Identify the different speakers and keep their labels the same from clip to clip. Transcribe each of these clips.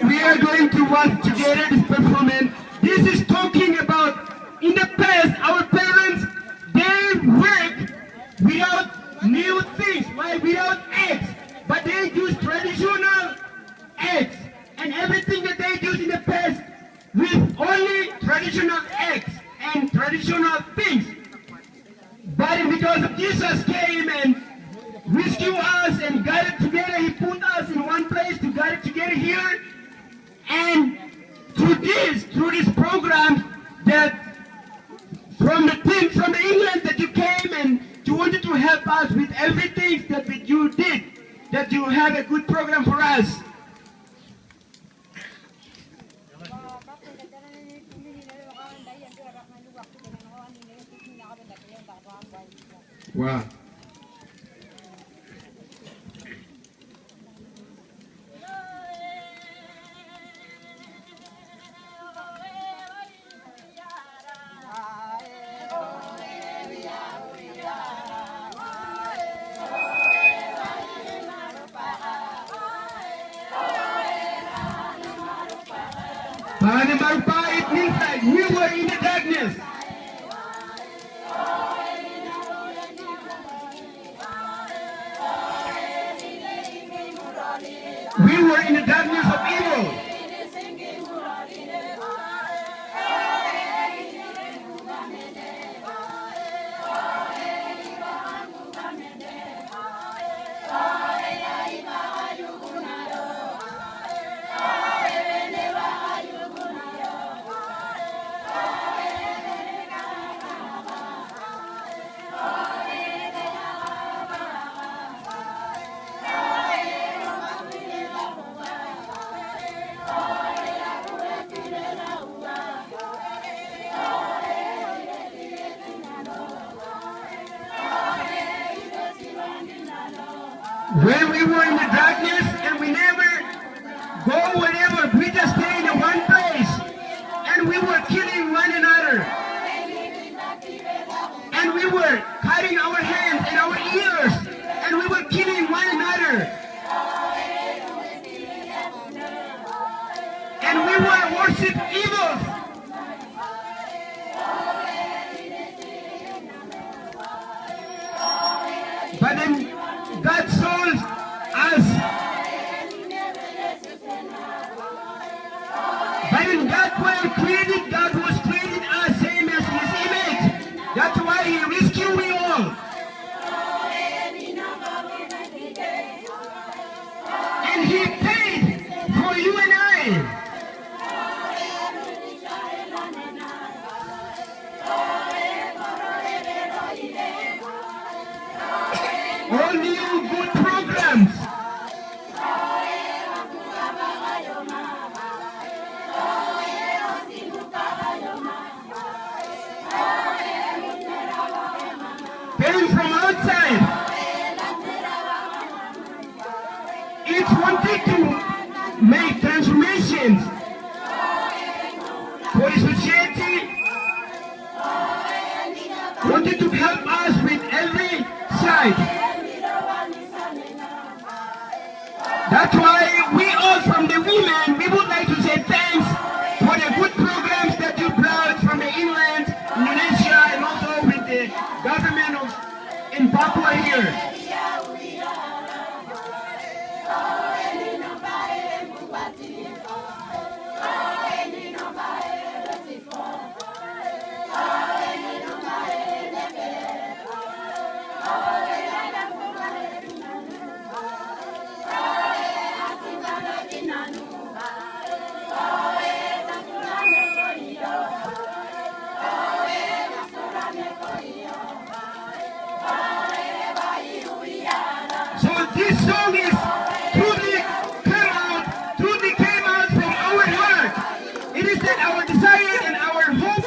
Speaker 1: We are going to watch together this performance. This is talking about in the past our parents they work without new things, like without eggs, but they use traditional eggs and everything that they use in the past with only traditional eggs and traditional things. But because of Jesus came and rescued us and gathered together, he put us in one place to gather together here. And through this program, that from the team from the England that you came and you wanted to help us with everything that you did, that you have a good program for us. Wow. It means like we were in the darkness. We were in the darkness of evil. When we were in the darkness and we never go wherever, we just stay in one place and we were killing one another. And we were cutting our hands and our ears and we were killing one another. And we were worshiping evil. But then God souls us. But in that way, God was created us same as His image. That's why He rescued we all. And He paid for you and I. All new good programs. Came from outside. Each wanted to make transformations for the society. Wanted to help us with every side. That's why we all from the women, we would like to say thanks for the good programs that you brought from the England, Indonesia, and the government in Papua here. So this song is truly came out from our heart. It is that our desire and our hope.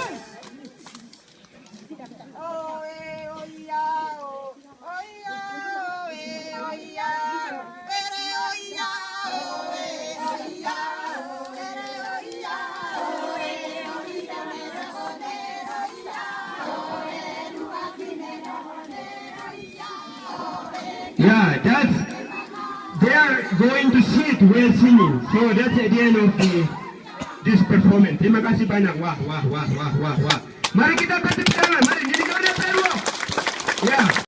Speaker 1: Yeah, they are going to sit while singing. So that's at the end of this performance. Terima kasih banyak. Wah. Mari kita beri tangan. Mari jadi kau ada peluang. Ya.